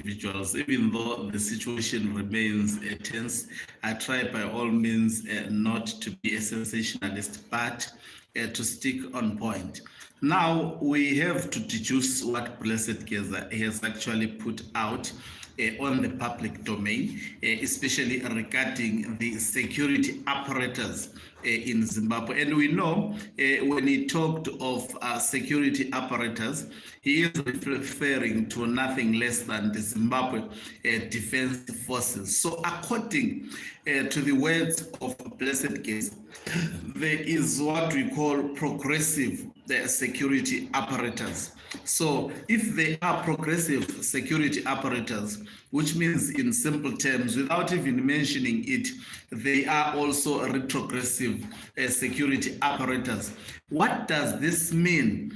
individuals, even though the situation remains tense. I try by all means not to be a sensationalist, but to stick on point. Now we have to deduce what Blessed Geza has actually put out on the public domain, especially regarding the security apparatus in Zimbabwe. And we know when he talked of security apparatus, he is referring to nothing less than the Zimbabwe Defense Forces. So according to the words of Blessed Geza, there is what we call progressive security apparatus. So if they are progressive security apparatus, which means in simple terms, without even mentioning it, they are also retrogressive security apparatus. What does this mean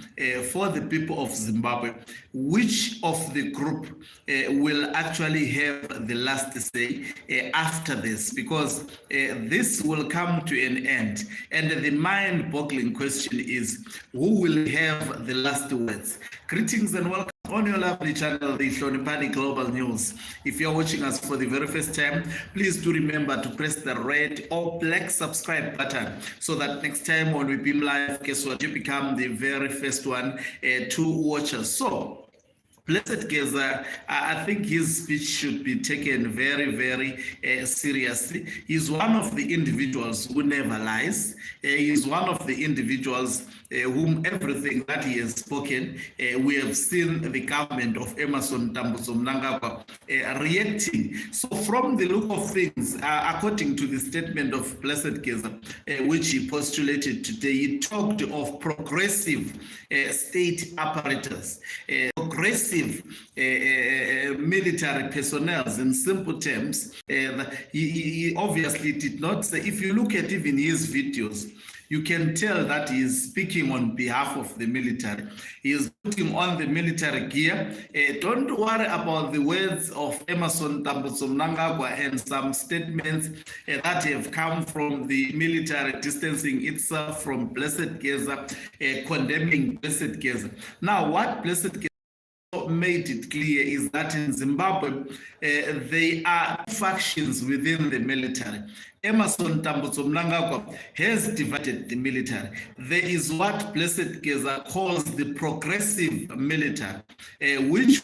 for the people of Zimbabwe? Which of the group will actually have the last say after this? Because this will come to an end. And the mind-boggling question is, who will have the last words? Greetings and welcome on your lovely channel, the Impending Global News. If you're watching us for the very first time, please do remember to press the red or black subscribe button so that next time when we beam live, guess what, you become the very first one to watch us. So Blessed Geza, I think his speech should be taken very, very seriously. He's one of the individuals who never lies. He's one of the individuals whom everything that he has spoken, we have seen the government of Emmerson Mnangagwa reacting. So from the look of things, according to the statement of Blessed Geza, which he postulated today, he talked of progressive state apparatus, progressive military personnel. In simple terms, he obviously did not say. If you look at even his videos, you can tell that he is speaking on behalf of the military. He is putting on the military gear. Don't worry about the words of Emmerson Mnangagwa and some statements that have come from the military distancing itself from Blessed Geza, condemning Blessed Geza. Now, what Blessed Geza made it clear is that in Zimbabwe, there are factions within the military. Emmerson Mnangagwa has divided the military. There is what Blessed Geza calls the progressive military, which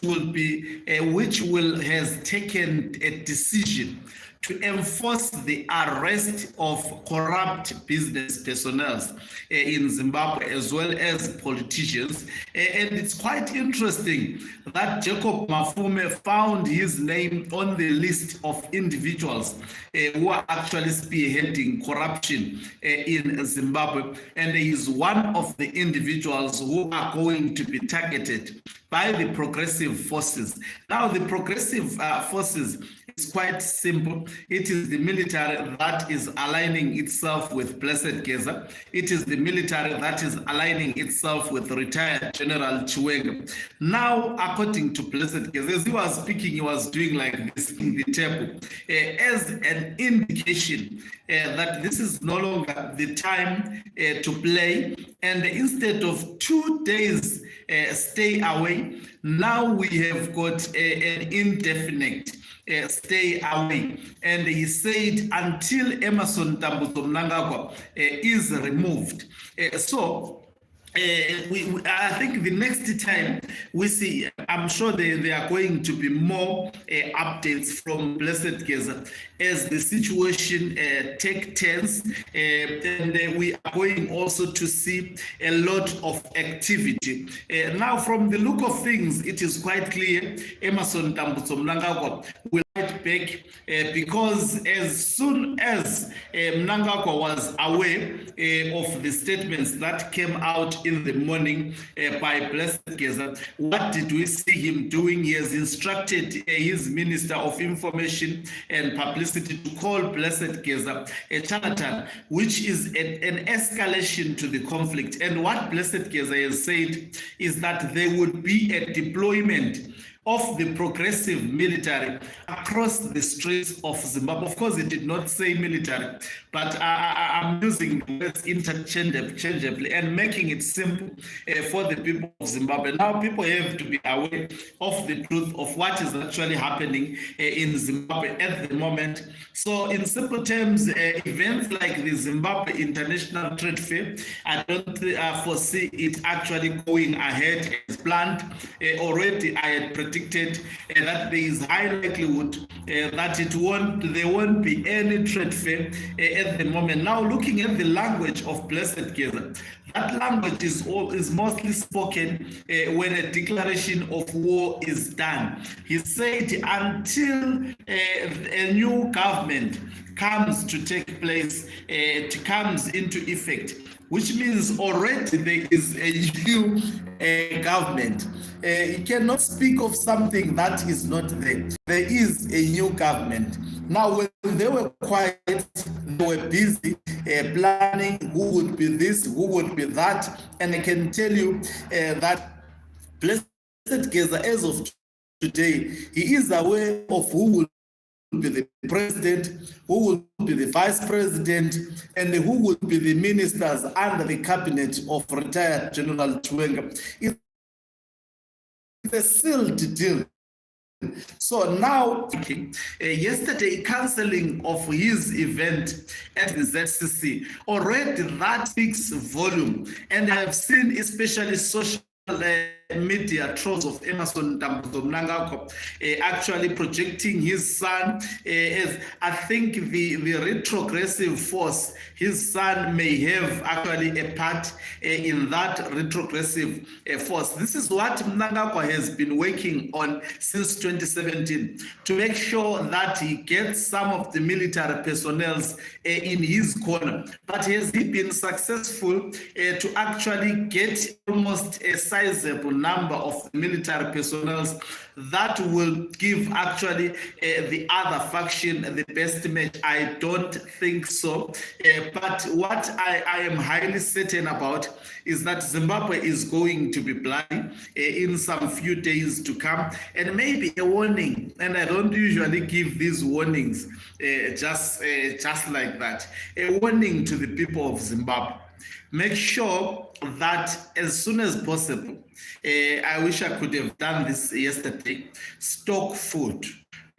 has taken a decision to enforce the arrest of corrupt business personnel in Zimbabwe, as well as politicians. And it's quite interesting that Jacob Mafume found his name on the list of individuals who are actually spearheading corruption in Zimbabwe. And he is one of the individuals who are going to be targeted by the progressive forces. Now, the progressive forces is quite simple. It is the military that is aligning itself with Blessed Geza. It is the military that is aligning itself with retired General Chiwenga. Now, according to Blessed Geza, as he was speaking, he was doing like this in the table as an indication that this is no longer the time to play. And instead of 2 days stay away, now we have got an indefinite stay away. And he said until Emmerson Mnangagwa is removed. I think the next time we see, I'm sure there are going to be more updates from Blessed Geza as the situation take turns, and we are going also to see a lot of activity. Now, from the look of things, it is quite clear Emmerson Mnangagwa will fight back because as soon as Mnangagwa was aware of the statements that came out in the morning by Blessed Geza, what did we see him doing? He has instructed his Minister of Information and Publicity to call Blessed Geza a charlatan, which is an escalation to the conflict. And what Blessed Geza has said is that there would be a deployment of the progressive military across the streets of Zimbabwe. Of course, it did not say military, but I'm using the words interchangeably and making it simple for the people of Zimbabwe. Now, people have to be aware of the truth of what is actually happening in Zimbabwe at the moment. So, in simple terms, events like the Zimbabwe International Trade Fair, I don't foresee it actually going ahead as planned. Already, I had predicted that there is high likelihood that there won't be any trade fair at the moment. Now, looking at the language of Blessed Geza, that language is mostly spoken when a declaration of war is done. He said until a new government comes to take place, comes into effect, which means already there is a new government. You cannot speak of something that is not there. There is a new government. Now, when they were quiet, they were busy planning who would be this, who would be that. And I can tell you that Blessed Geza, as of today, he is aware of who will be the president, who will be the vice president, and who will be the ministers under the cabinet of retired General Chwenga. It's a sealed deal. So now, yesterday, cancelling of his event at the ZCC, already that speaks volume. And I have seen especially social media trolls of Emerson Mnangagwa actually projecting his son as, I think, the retrogressive force. His son may have actually a part in that retrogressive force. This is what Mnangagwa has been working on since 2017 to make sure that he gets some of the military personnel in his corner. But has he been successful to actually get almost a sizable number of military personnel that will give actually the other faction the best match? I don't think so. But what I am highly certain about is that Zimbabwe is going to be blind in some few days to come, and maybe a warning. And I don't usually give these warnings just like that. A warning to the people of Zimbabwe. Make sure that as soon as possible, I wish I could have done this yesterday, stock food.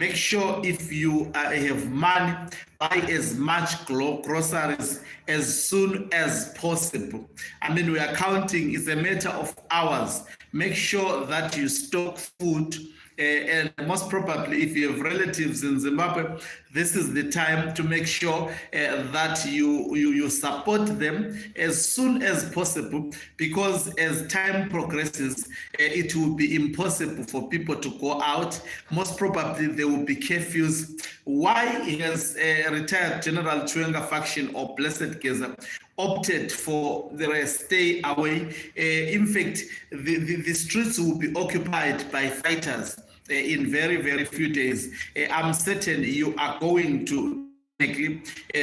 Make sure if you have money, buy as much groceries as soon as possible. I mean, we are counting, it's a matter of hours. Make sure that you stock food. And most probably, if you have relatives in Zimbabwe, this is the time to make sure that you support them as soon as possible, because as time progresses, it will be impossible for people to go out. Most probably, there will be curfews. Why has retired General Chwenga faction or Blessed Geza opted for the stay away? In fact, the streets will be occupied by fighters in very, very few days. I'm certain you are going to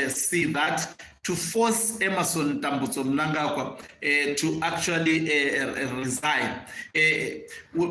see that, to force Emerson Mnangagwa to actually resign.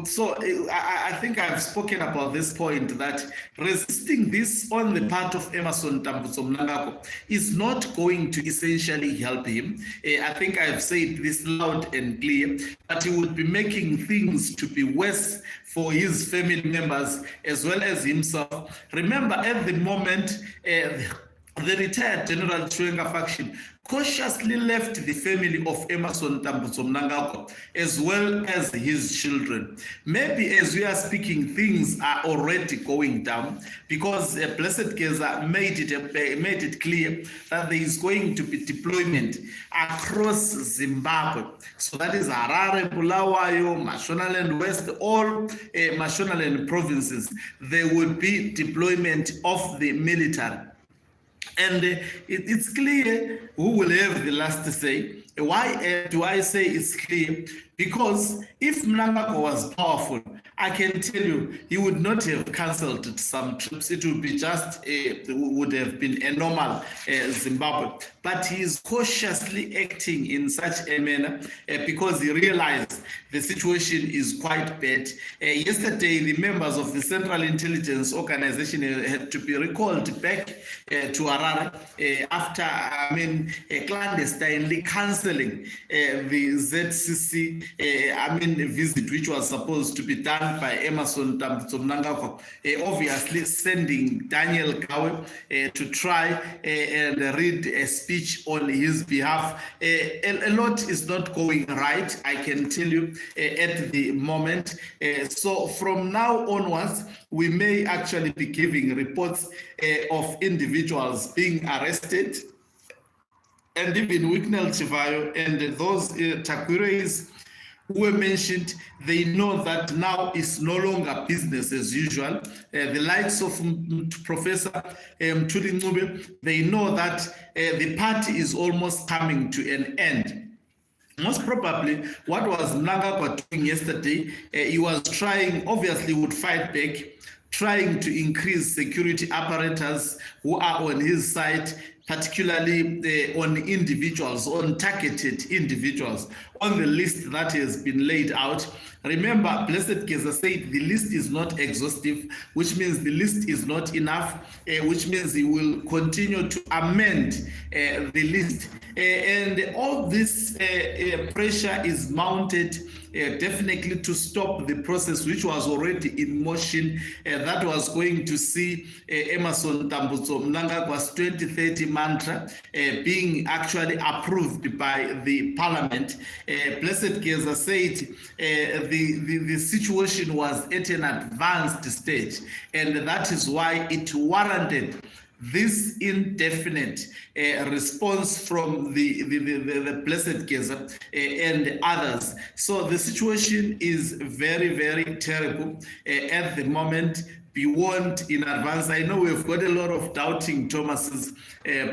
So I think I've spoken about this point, that resisting this on the part of Emerson Mnangagwa is not going to essentially help him. I think I've said this loud and clear, that he would be making things to be worse for his family members as well as himself. Remember, at the moment, the retired General Chwenga faction cautiously left the family of Emerson Mnangagwa as well as his children. Maybe as we are speaking, things are already going down, because Blessed Geza made it clear that there is going to be deployment across Zimbabwe. So that is Harare, Bulawayo, Mashonaland West, all Mashonaland provinces. There will be deployment of the military. And it's clear who will have the last say. Why do I say it's clear? Because if Mnangagwa was powerful, I can tell you, he would not have cancelled some trips. It would be just, would have been a normal Zimbabwe. But he is cautiously acting in such a manner because he realized the situation is quite bad. Yesterday, the members of the Central Intelligence Organization had to be recalled back to Harare after, clandestinely cancelling the ZCC, visit, which was supposed to be done by Emerson Mnangagwa, obviously sending Daniel Gawe to try and read a speech on his behalf. A lot is not going right, I can tell you, at the moment. So from now onwards, we may actually be giving reports of individuals being arrested, and even Wicknell Chivayo and those Takwire's who were mentioned, they know that now is no longer business as usual. The likes of Professor Mthuli Ncube, they know that the party is almost coming to an end. Most probably, what was Mnangagwa doing yesterday, he was trying, obviously would fight back, trying to increase security apparatus who are on his side, particularly on individuals, on targeted individuals, on the list that has been laid out. Remember, Blessed Geza said the list is not exhaustive, which means the list is not enough, which means he will continue to amend the list. And all this pressure is mounted definitely to stop the process which was already in motion, that was going to see Emerson Mnangagwa's 2030 mantra being actually approved by the parliament. Blessed Geza said the situation was at an advanced stage, and that is why it warranted this indefinite response from the Blessed Geza and others. So the situation is very, very terrible at the moment. Be warned in advance. I know we've got a lot of doubting Thomases,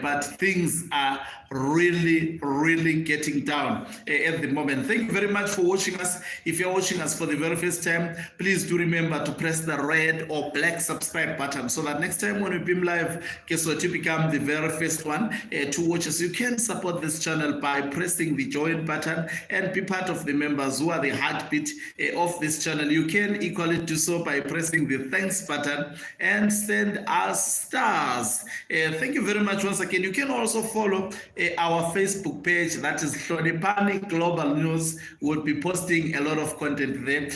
but things are really, really getting down at the moment. Thank you very much for watching us. If you're watching us for the very first time, please do remember to press the red or black subscribe button so that next time when we beam live, guess what, you become the very first one to watch us. You can support this channel by pressing the join button and be part of the members who are the heartbeat of this channel. You can equally do so by pressing the thanks button and send us stars. Thank you very much once again. You can also follow our Facebook page, that is Hloniphani Global News. We'll be posting a lot of content there.